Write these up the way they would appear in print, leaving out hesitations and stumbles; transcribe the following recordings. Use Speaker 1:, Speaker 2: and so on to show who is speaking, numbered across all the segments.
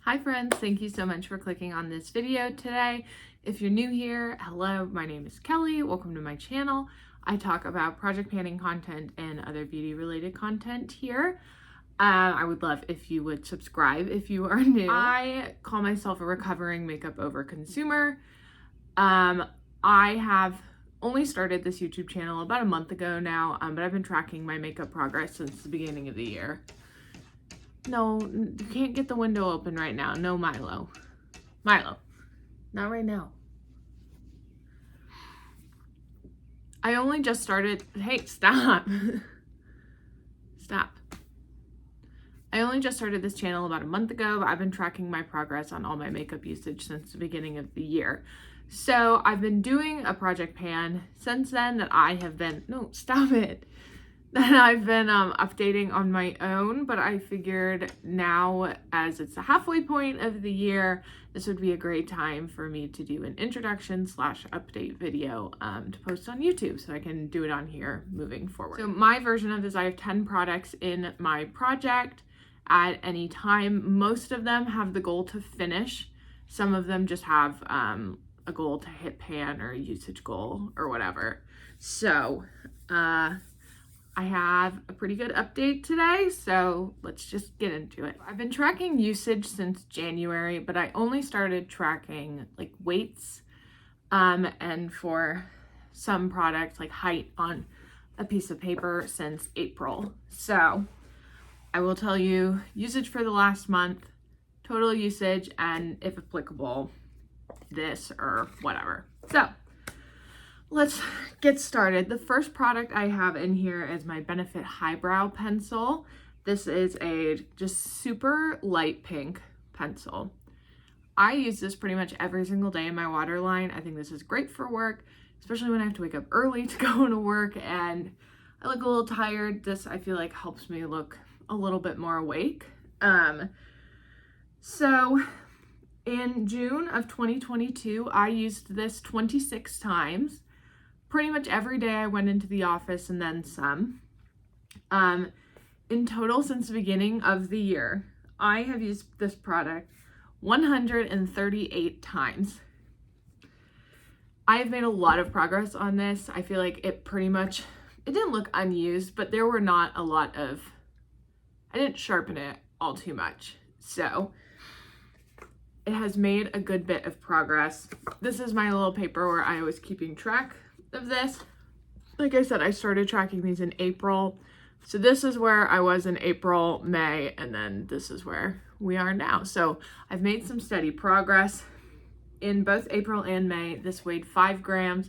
Speaker 1: Hi friends, thank you so much for clicking on this video today. If you're new here, hello, my name is Kelly. Welcome to my channel. I talk about project panning content and other beauty related content here. I would love if you would subscribe if you are new. I call myself a recovering makeup over consumer. I have only started this YouTube channel about a month ago now, but I've been tracking my makeup progress since the beginning of the year. No, you can't get the window open right now. No, Milo. Milo. Not right now. I only just started. Hey, stop. Stop. I only just started this channel about a month ago, but I've been tracking my progress on all my makeup usage since the beginning of the year. So I've been doing a project pan since then that I have been, no, stop it. That I've been updating on my own, but I figured now, as it's the halfway point of the year, this would be a great time for me to do an introduction / update video to post on YouTube, so I can do it on here moving forward. So my version of this, I have 10 products in my project at any time. Most of them have the goal to finish. Some of them just have a goal to hit pan or a usage goal or whatever. So, I have a pretty good update today, so let's just get into it. I've been tracking usage since January, but I only started tracking like weights and for some products like height on a piece of paper since April. So I will tell you usage for the last month, total usage, and if applicable, this or whatever. So let's get started. The first product I have in here is my Benefit Highbrow pencil. This is a just super light pink pencil. I use this pretty much every single day in my waterline. I think this is great for work, especially when I have to wake up early to go to work and I look a little tired. This, I feel like, helps me look a little bit more awake. So in June of 2022, I used this 26 times. Pretty much every day I went into the office and then some. In total, since the beginning of the year, I have used this product 138 times. I have made a lot of progress on this. I feel like it didn't look unused, but there were not a lot of, I didn't sharpen it all too much. So it has made a good bit of progress. This is my little paper where I was keeping track of this. Like I said, I started tracking these in April. So this is where I was in April, May, and then this is where we are now. So I've made some steady progress in both April and May. This weighed 5 grams.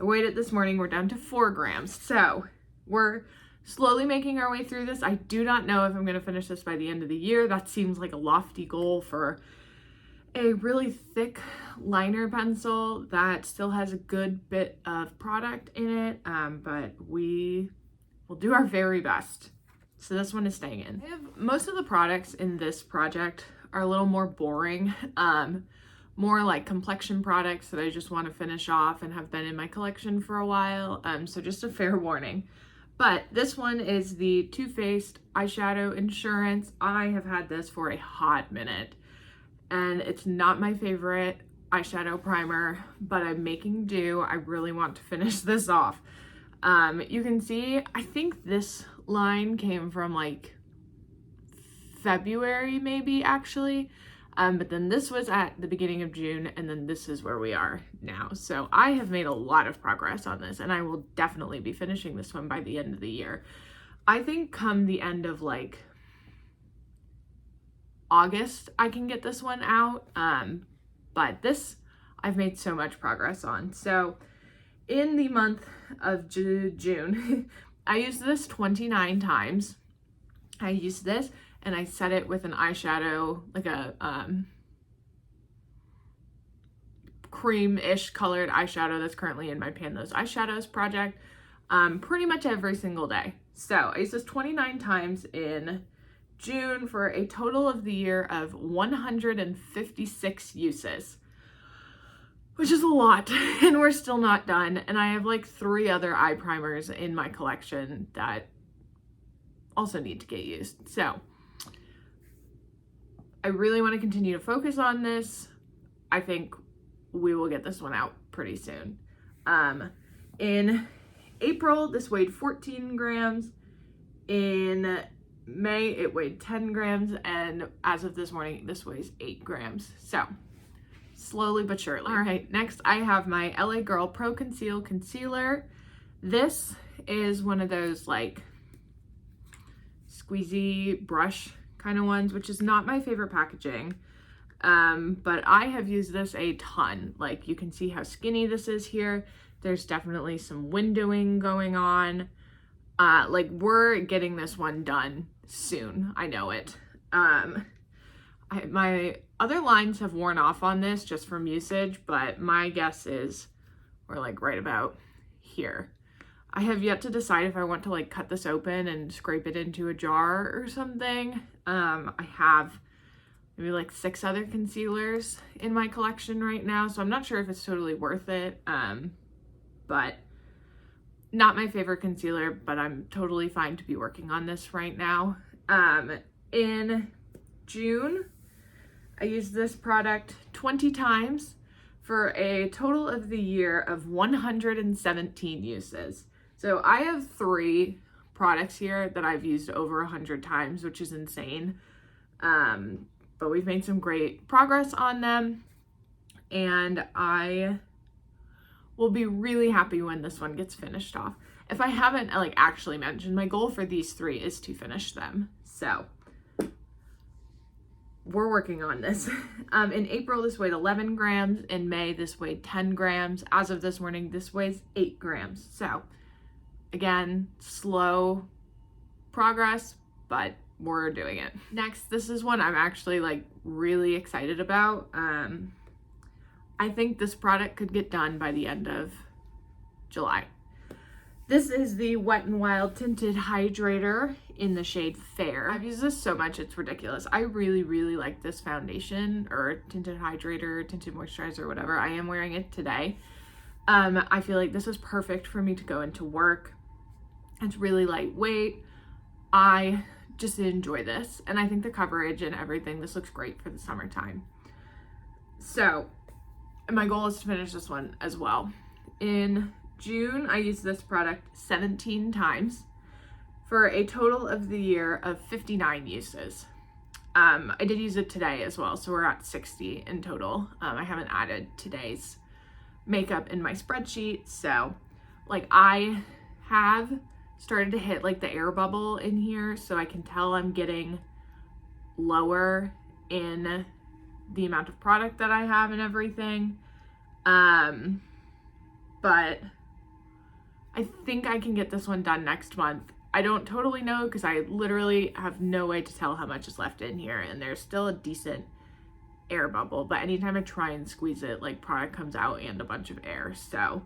Speaker 1: I weighed it this morning. We're down to 4 grams. So we're slowly making our way through this. I do not know if I'm going to finish this by the end of the year. That seems like a lofty goal for a really thick liner pencil that still has a good bit of product in it, but we will do our very best. So this one is staying in. Most of the products in this project are a little more boring, more like complexion products that I just want to finish off and have been in my collection for a while, so just a fair warning. But this one is the Too Faced Eyeshadow Insurance. I have had this for a hot minute, and it's not my favorite eyeshadow primer, but I'm making do. I really want to finish this off. You can see, I think this line came from like February maybe actually, but then this was at the beginning of June, and then this is where we are now. So I have made a lot of progress on this, and I will definitely be finishing this one by the end of the year. I think come the end of like August I can get this one out, but this I've made so much progress on. So in the month of June I used this 29 times. I used this and I set it with an eyeshadow, like a cream-ish colored eyeshadow that's currently in my Pan Those Eyeshadows project, pretty much every single day. So I used this 29 times in June for a total of the year of 156 uses, which is a lot, and we're still not done. And I have like 3 other eye primers in my collection that also need to get used. So I really want to continue to focus on this. I think we will get this one out pretty soon. In April, this weighed 14 grams. In May, it weighed 10 grams. And as of this morning, this weighs 8 grams. So slowly but surely. All right, next I have my LA Girl ProConceal Concealer. This is one of those like squeezy brush kind of ones, which is not my favorite packaging. But I have used this a ton. Like, you can see how skinny this is here. There's definitely some windowing going on. Like, we're getting this one done soon. I know it. My other lines have worn off on this just from usage, but my guess is we're like right about here. I have yet to decide if I want to like cut this open and scrape it into a jar or something. I have maybe like 6 other concealers in my collection right now, so I'm not sure if it's totally worth it. But not my favorite concealer, but I'm totally fine to be working on this right now. In June, I used this product 20 times for a total of the year of 117 uses. So I have 3 products here that I've used over 100 times, which is insane. But we've made some great progress on them, and I will be really happy when this one gets finished off. If I haven't like actually mentioned, my goal for these 3 is to finish them. So we're working on this. In April, this weighed 11 grams. In May, this weighed 10 grams. As of this morning, this weighs 8 grams. So again, slow progress, but we're doing it. Next, this is one I'm actually like really excited about. I think this product could get done by the end of July. This is the Wet n Wild Tinted Hydrator in the shade Fair. I've used this so much, it's ridiculous. I really, really like this foundation, or tinted hydrator, tinted moisturizer, whatever. I am wearing it today. I feel like this is perfect for me to go into work. It's really lightweight. I just enjoy this, and I think the coverage and everything, this looks great for the summertime. So my goal is to finish this one as well. In June, I used this product 17 times for a total of the year of 59 uses. I did use it today as well, so we're at 60 in total. I haven't added today's makeup in my spreadsheet, so like I have started to hit like the air bubble in here, so I can tell I'm getting lower in the amount of product that I have and everything. But I think I can get this one done next month. I don't totally know because I literally have no way to tell how much is left in here, and there's still a decent air bubble, but anytime I try and squeeze it, like product comes out and a bunch of air. So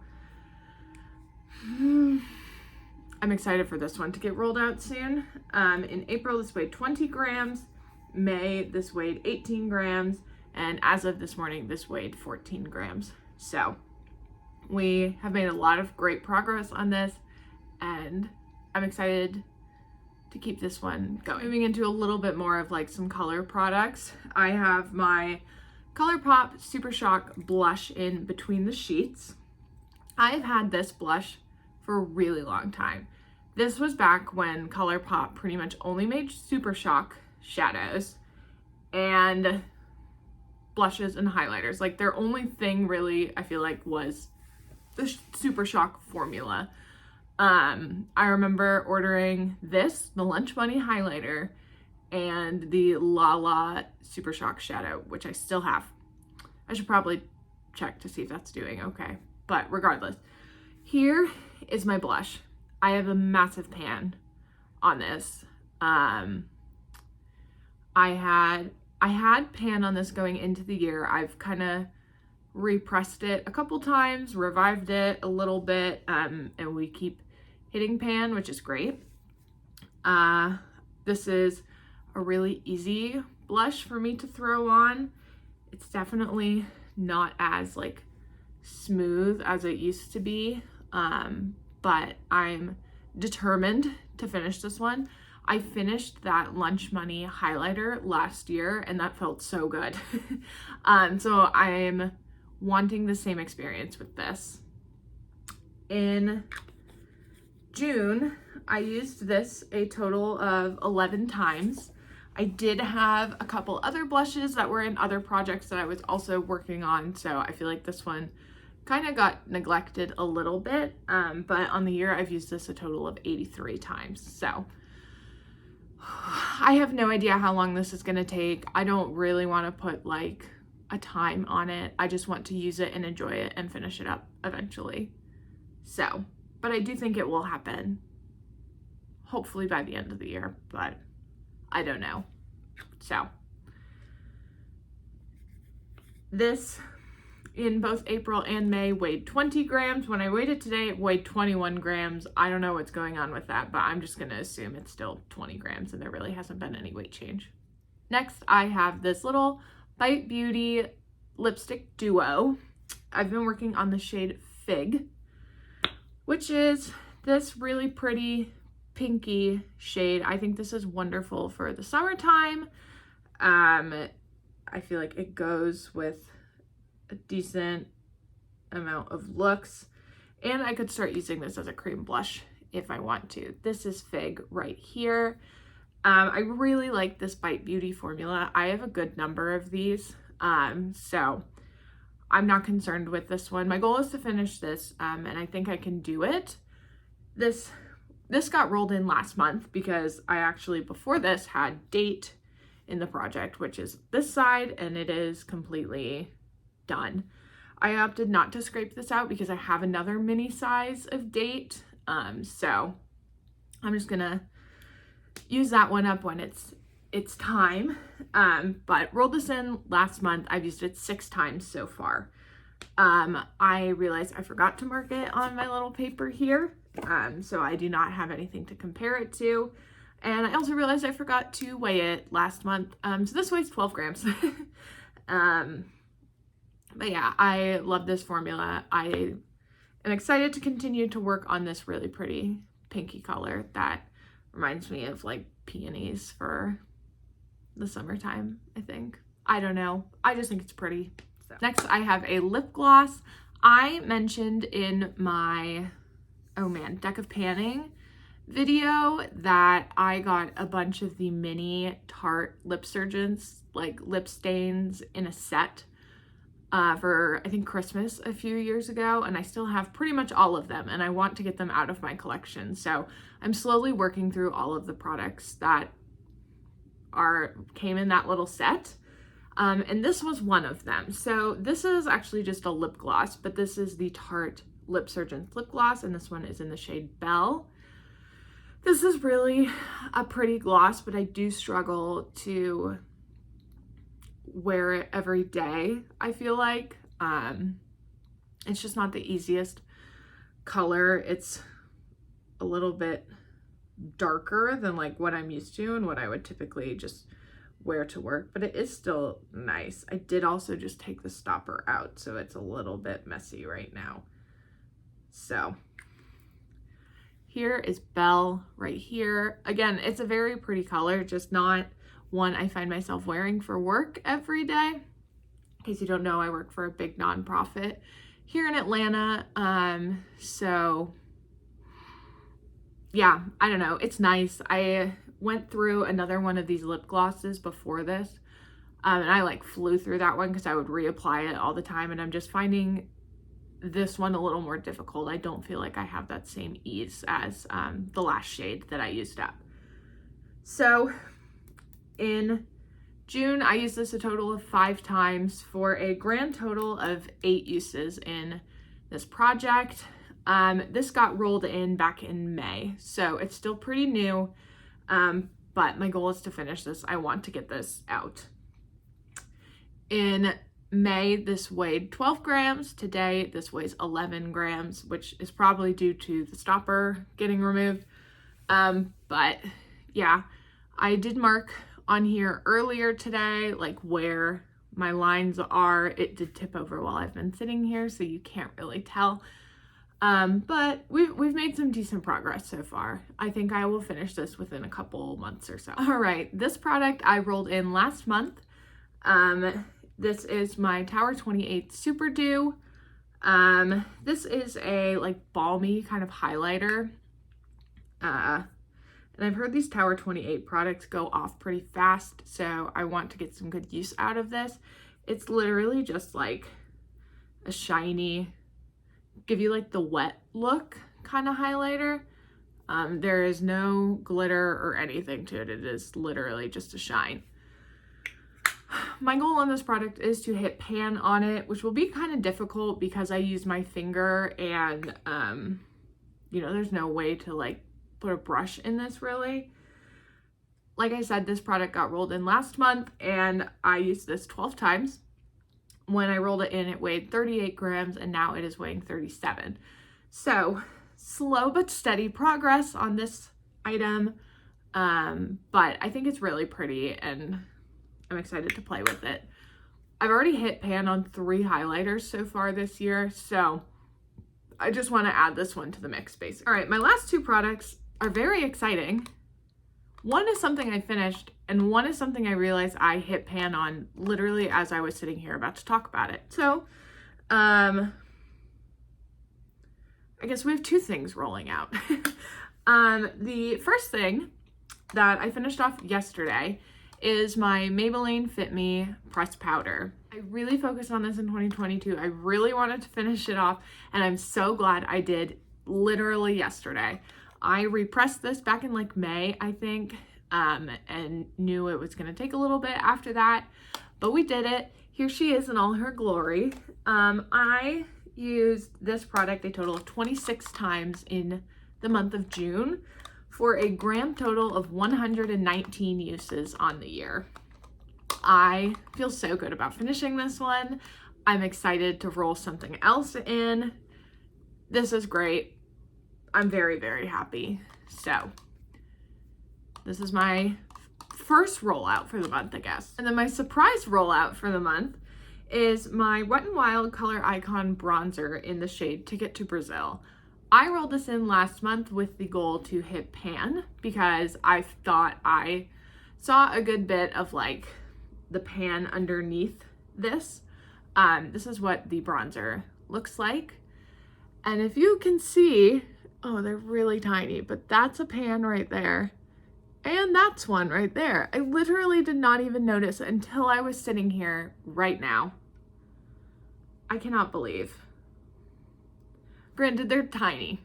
Speaker 1: I'm excited for this one to get rolled out soon. In April, this weighed 20 grams. May, this weighed 18 grams. And as of this morning, this weighed 14 grams. So we have made a lot of great progress on this, and I'm excited to keep this one going. Moving into a little bit more of like some color products. I have my Colourpop Super Shock blush in Between the Sheets. I've had this blush for a really long time. This was back when Colourpop pretty much only made Super Shock shadows and blushes and highlighters. Like their only thing really, I feel like, was the Super Shock formula. I remember ordering this, the Lunch Money highlighter, and the La La Super Shock shadow, which I still have. I should probably check to see if that's doing okay. But regardless, here is my blush. I have a massive pan on this. I had pan on this going into the year. I've kind of repressed it a couple times, revived it a little bit, and we keep hitting pan, which is great. This is a really easy blush for me to throw on. It's definitely not as like smooth as it used to be, but I'm determined to finish this one. I finished that Lunch Money highlighter last year and that felt so good. So I'm wanting the same experience with this. In June, I used this a total of 11 times. I did have a couple other blushes that were in other projects that I was also working on, so I feel like this one kind of got neglected a little bit, but on the year I've used this a total of 83 times. So I have no idea how long this is going to take. I don't really want to put like a time on it. I just want to use it and enjoy it and finish it up eventually. So, but I do think it will happen, hopefully by the end of the year, but I don't know. So this in both April and May weighed 20 grams. When I weighed it today, it weighed 21 grams. I don't know what's going on with that, but I'm just going to assume it's still 20 grams and there really hasn't been any weight change. Next, I have this little Bite Beauty lipstick duo. I've been working on the shade Fig, which is this really pretty pinky shade. I think this is wonderful for the summertime. I feel like it goes with a decent amount of looks, and I could start using this as a cream blush if I want to. This is Fig right here. I really like this Bite Beauty formula. I have a good number of these, so I'm not concerned with this one. My goal is to finish this, and I think I can do it. This got rolled in last month because I actually, before this, had Date in the project, which is this side, and it is completely done. I opted not to scrape this out because I have another mini size of Date, so I'm just gonna use that one up when it's time. But rolled this in last month. I've used it 6 times so far. I realized I forgot to mark it on my little paper here, so I do not have anything to compare it to. And I also realized I forgot to weigh it last month. So this weighs 12 grams. But yeah, I love this formula. I am excited to continue to work on this really pretty pinky color that reminds me of like peonies for the summertime, I think. I don't know. I just think it's pretty. So. Next, I have a lip gloss. I mentioned in my, Deck of Panning video that I got a bunch of the mini Tarte lip surgeons, like lip stains in a set for I think Christmas a few years ago, and I still have pretty much all of them, and I want to get them out of my collection. So I'm slowly working through all of the products that came in that little set, and this was one of them. So this is actually just a lip gloss, but this is the Tarte Lip Surgeons lip gloss, and this one is in the shade Belle. This is really a pretty gloss, but I do struggle to wear it every day, I feel like. It's just not the easiest color. It's a little bit darker than like what I'm used to and what I would typically just wear to work, but it is still nice. I did also just take the stopper out, so it's a little bit messy right now. So here is Belle right here. Again, it's a very pretty color, just not one I find myself wearing for work every day. In case you don't know, I work for a big nonprofit here in Atlanta. So yeah, I don't know. It's nice. I went through another one of these lip glosses before this, and I like flew through that one because I would reapply it all the time, and I'm just finding this one a little more difficult. I don't feel like I have that same ease as the last shade that I used up. So in June, I used this a total of 5 times for a grand total of 8 uses in this project. This got rolled in back in May, so it's still pretty new, but my goal is to finish this. I want to get this out. In May, this weighed 12 grams. Today, this weighs 11 grams, which is probably due to the stopper getting removed. But yeah, I did mark on here earlier today, like where my lines are. It did tip over while I've been sitting here, so you can't really tell. But we've made some decent progress so far. I think I will finish this within a couple months or so. All right, this product I rolled in last month. This is my Tower 28 Super Dew. This is a like balmy kind of highlighter. And I've heard these Tower 28 products go off pretty fast, so I want to get some good use out of this. It's literally just like a shiny, give you like the wet look kind of highlighter. There is no glitter or anything to it. It is literally just a shine. My goal on this product is to hit pan on it, which will be kind of difficult because I use my finger and, you know, there's no way to like put a brush in this really. Like I said, this product got rolled in last month and I used this 12 times. When I rolled it in, it weighed 38 grams and now it is weighing 37. So slow but steady progress on this item. But I think it's really pretty and I'm excited to play with it. I've already hit pan on 3 highlighters so far this year, so I just want to add this one to the mix basically. All right, my last 2 products are very exciting. One is something I finished and one is something I realized I hit pan on literally as I was sitting here about to talk about it. So, I guess we have 2 things rolling out. The first thing that I finished off yesterday is my Maybelline Fit Me pressed powder. I really focused on this in 2022. I really wanted to finish it off and I'm so glad I did literally yesterday. I repressed this back in like May, I think, and knew it was gonna take a little bit after that, but we did it. Here she is in all her glory. I used this product a total of 26 times in the month of June for a grand total of 119 uses on the year. I feel so good about finishing this one. I'm excited to roll something else in. This is great. I'm very, very happy. So this is my first rollout for the month, I guess. And then my surprise rollout for the month is my Wet n Wild Color Icon Bronzer in the shade Ticket to Brazil. I rolled this in last month with the goal to hit pan because I thought I saw a good bit of like the pan underneath this. This is what the bronzer looks like. And if you can see, oh, they're really tiny, but that's a pan right there. And that's one right there. I literally did not even notice until I was sitting here right now. I cannot believe. Granted, they're tiny.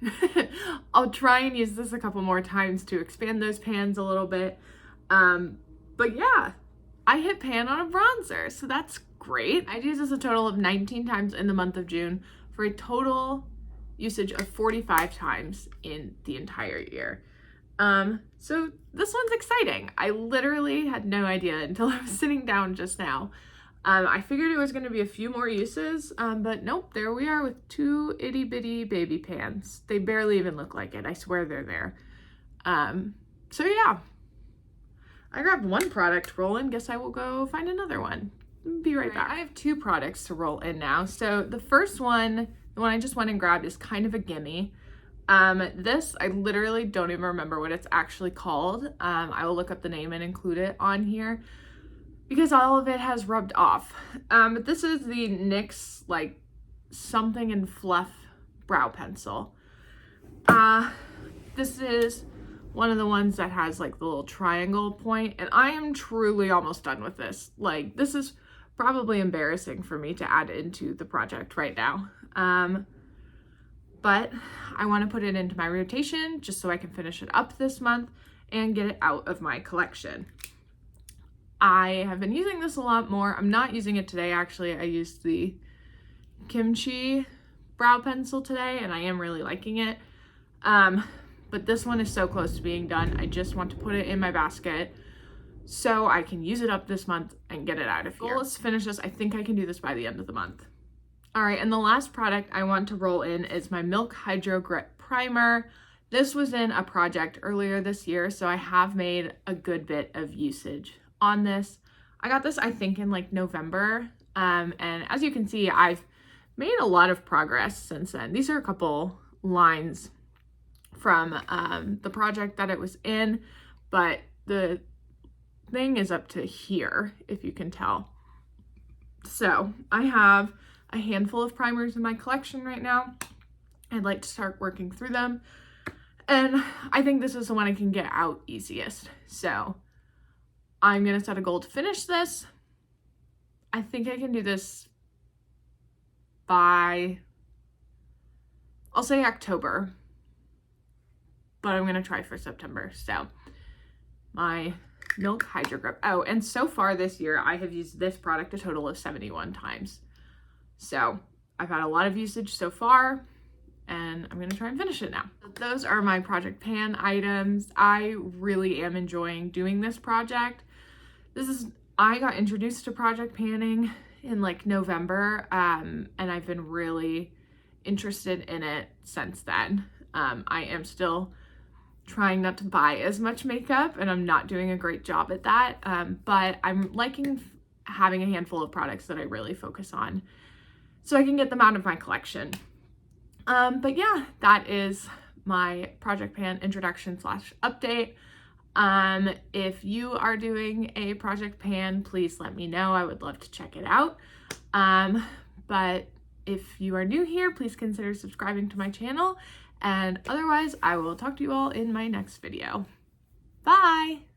Speaker 1: I'll try and use this a couple more times to expand those pans a little bit. But yeah, I hit pan on a bronzer, so that's great. I used this a total of 19 times in the month of June for a total usage of 45 times in the entire year. So this one's exciting. I literally had no idea until I was sitting down just now. I figured it was going to be a few more uses, but nope, there we are with 2 itty bitty baby pans. They barely even look like it. I swear they're there. So yeah, I grabbed one product to roll in. Guess I will go find another one. Be right back. I have 2 products to roll in now. So the first one, the one I just went and grabbed, is kind of a gimme. This, I literally don't even remember what it's actually called. I will look up the name and include it on here because all of it has rubbed off. But this is the NYX like something and fluff brow pencil. This is one of the ones that has like the little triangle point, and I am truly almost done with this. Like, this is probably embarrassing for me to add into the project right now. But I want to put it into my rotation just so I can finish it up this month and get it out of my collection. I have been using this a lot more. I'm not using it today, actually. I used the Kimchi brow pencil today, and I am really liking it. But this one is so close to being done. I just want to put it in my basket so I can use it up this month and get it out of here. Goal is to finish this. I think I can do this by the end of the month. All right, and the last product I want to roll in is my Milk Hydro Grit Primer. This was in a project earlier this year, so I have made a good bit of usage on this. I got this, I think, in like November, and as you can see, I've made a lot of progress since then. These are a couple lines from the project that it was in, but the thing is up to here, if you can tell. So I have a handful of primers in my collection right now. I'd like to start working through them, and I think this is the one I can get out easiest. So I'm gonna set a goal to finish this. I think I can do this by, I'll say October, but I'm gonna try for September. So my Milk Hydro Grip. Oh, and so far this year, I have used this product a total of 71 times. So I've had a lot of usage so far, and I'm gonna try and finish it now. Those are my project pan items. I really am enjoying doing this project. I got introduced to project panning in like November, and I've been really interested in it since then. I am still trying not to buy as much makeup, and I'm not doing a great job at that, but I'm liking having a handful of products that I really focus on so I can get them out of my collection. But yeah, that is my project pan introduction / update. If you are doing a project pan, please let me know. I would love to check it out. But if you are new here, please consider subscribing to my channel. And otherwise, I will talk to you all in my next video. Bye!